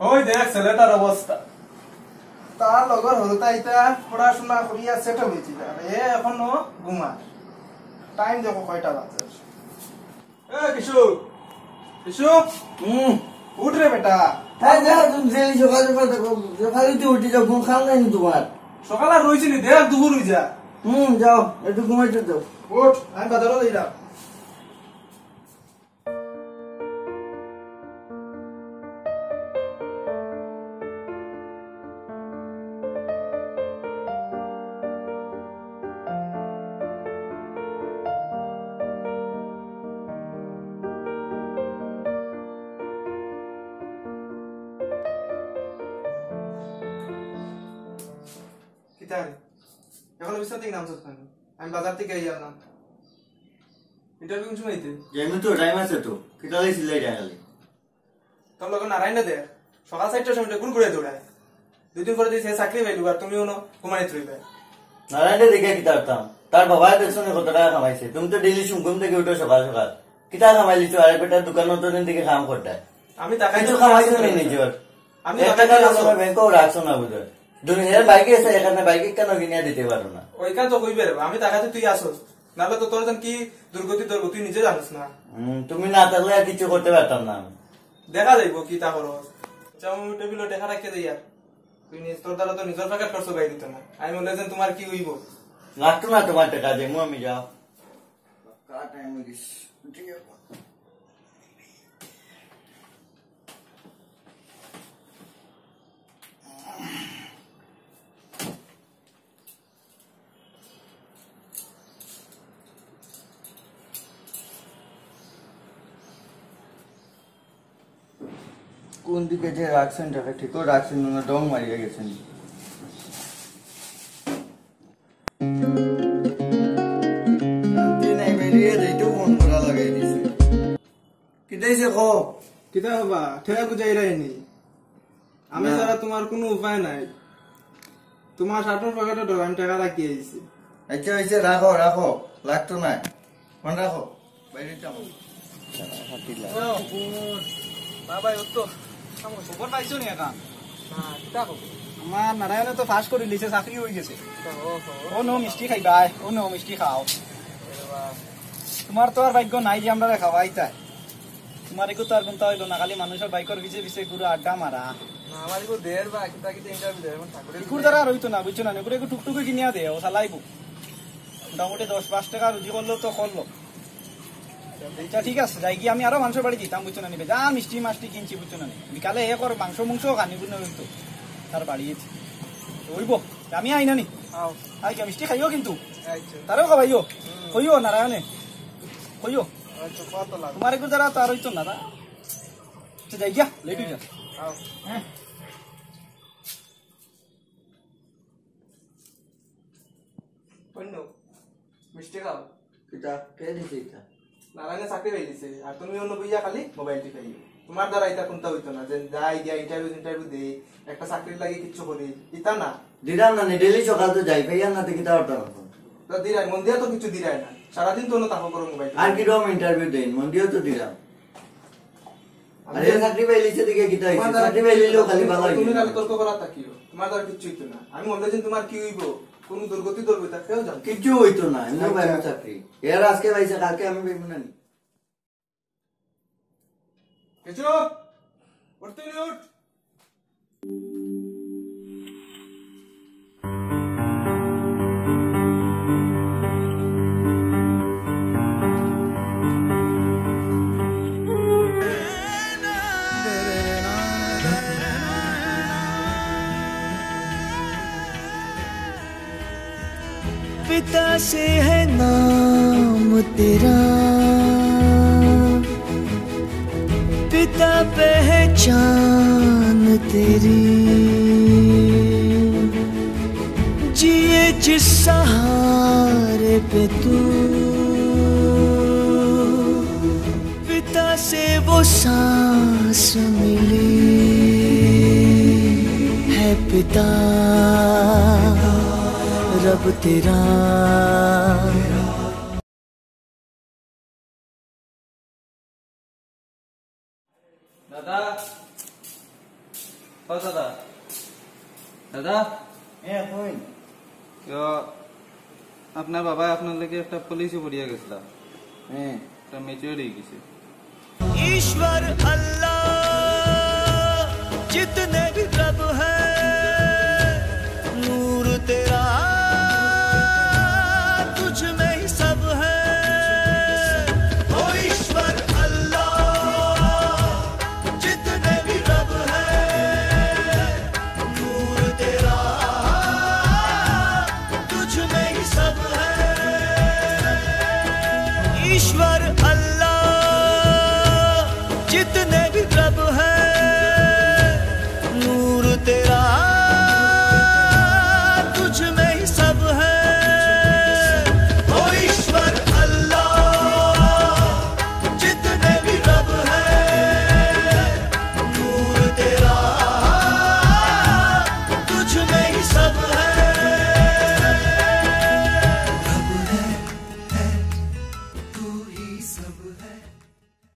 ওই দেখ ছেলেটার অবস্থা, তার লগর হলতাইতা পড়াশোনা করিয়া সেট হয়েছি, এ এখনো ঘুমা। টাইম দেখো কয়টা বাজে। এ কিশু কিশু, উঠ রে বেটা। হ্যাঁ যা, তুমি সেই সকাল সকাল দেখো, সকালে তো উঠি যাও, ঘুম খাও নাই তোমার? সকাল আর রয়েছি নি, দেখ দুপুর হয়ে যা। যাও একটু ঘুমাইতে দাও। উঠ, আমি বাজারও যাইলাম। এখন বিশ্বর থেকে নামছ কেন? আমি বাজার থেকে আইলাম। ইন্টারভিউ কোন সময় হইতে? যাইমু তো, টাইম আছে তো। কিটা লইছিল এটা খালি? তোর লগে নারায়ণ দেখ, সকাল 4টার সময় কোন করে দৌড়ায়। দুদিন পরে দিছে চাকরি পাইলু আর তুমিও না ঘুমাই থইবে। নারায়ণ দেখে কি করতাম? তার বাবা দেখছো না কত টাকা কামাইছে। তুমি তো ডেইলি ঘুম থেকে উঠো সকাল সকাল। কিটা কামাইলিছো? আরে বেটা দোকান নতুন দিকে কাম করতে। আমি টাকা কিছু কামাইছো না নিজের। আমি টাকা আমার ব্যাংকেও রাখছো না বুঝো। দুনিয়ার বাইকে আছে, এখানে বাইকে কেন কিনে দিতে পারো না? ওইখান তো কইবে রে, আমি টাকা তুই আসস, নাহলে তো তোর কি দুর্গতি তুই নিজে জানিস না। তুমি না থাকলে আর কিছু করতে পারতাম না। দেখা যাইব কি তা খরচ। চাউমিন টেবিল দেখা রাখতে দেই আর তুই তোর দ্বারা তো নিজের টাকা খরচ গাই দিত না। আমি বললে যে তোমার কি হইব, লাগতো না তোমার টাকা দিয়ে। আমি যাও টাইম ঠিক আছে। কোন দিকে যে রাখছেন টাকা ঠিকও রাখছেন না, ডং মারিয়ে গেছেন। কিতা হবা ঠেয়া বুঝাই রাইনি। আমি ছাড়া তোমার কোনো উপায় নাই। তোমার শার্টের পকেটে ঢোক, আমি টাকা রাখি আইছি। আচ্ছা আচ্ছা, রাখো রাখো, লাগতো না, ফোন রাখো। বাইরে যাবো। বাবা তো খবর পাইছো নি এখন? আমার নারায়ণে তো ফাঁস করে লিছে, চাকরি হয়ে গেছে। ও নো মিষ্টি খাইবা, ও নো মিষ্টি খাও। তোমার তো আর ভাগ্য নাই যে আমরা খাওয়াই তাই। তোমার একটু তো আর কোনটা হইলো না, খালি মানুষের বাইকের পিছিয়ে পিছিয়ে ঘুরে আড্ডা মারা। আমার একটু দের বা কিতা কিতা ইন্টারভিউ দেয় এখন ঠাকুরের ইকুর দ্বারা আর হইতো না, বুঝছো না? একটু টুকটুকে কিনিয়া দে, ও চালাইবো। মোটামুটি 10-5 টাকা রুজি করলো তো করলো। আচ্ছা ঠিক আছে, যাই কি আমি আরো মাংস বাড়ি দিতাম, বুঝছো না? নিবে যা মিষ্টি মাষ্টি কিনছি, বুঝছো না? বিকালে এ কর মাংস মাংস খানি বুঝতে হইতো, তার বাড়িয়েছি হইব। আমি আইনা নি আইকা মিষ্টি খাইও, কিন্তু তারও খাবাইও, কইও নারায়ণে কইও। তোমার একটু দ্বারা তো আর হইতো না। আচ্ছা যাই গিয়া লেট হয়ে যা। হ্যাঁ মিষ্টি খাও। কিতা কে দিছে এটা? নারায়ণে চাকরি পাই দিছে আর তুমি অন্য বইয়া খালি মোবাইলটি খাই। তোমার দ্বারা এটা কোনটা হইতো না যে যাই গিয়া ইন্টারভিউ দেই, একটা চাকরির লাগে কিচ্ছু করি ইতা না। দিলাম না, ডেইলি সকাল তো যাই ভাইয়া না, কিতা হতাম দিরাই মন দিয়া তো কিছু দিরাই না, সারাদিন তো তাকো করো মোবাইল। আর কি রকম ইন্টারভিউ দেন, মন দিয়েও তো দিলাম। আরে চাকরি পাইলিছে দিকে কিতা হইছে? চাকরি পাইলিলেও খালি ভালো হইছে। তুমি খালি তর্ক করা থাকিও, তোমার দ্বারা কিচ্ছু হইতো না। আমি মনে দিন তোমার কি হইব, কোন দুর্গতি ধরবে তা কেউ জানে কিচ্ছু হইতো না। এমনি পাইব চাকরি, এর আজকে পাইছে কালকে আমি পাইব না। কিছু উঠতে উঠ। पिता से है नाम तेरा, पिता पहचान तेरी, जिए जिस सहारे पे तू, पिता से वो सांस मिली है पिता रब तेरा। দাদা ও দাদা দাদা আপনার বাবা আপনার লেগে একটা পলিসি পড়িয়া গেছিল, একটা ম্যাচিওর হয়ে গেছে। ईश्वर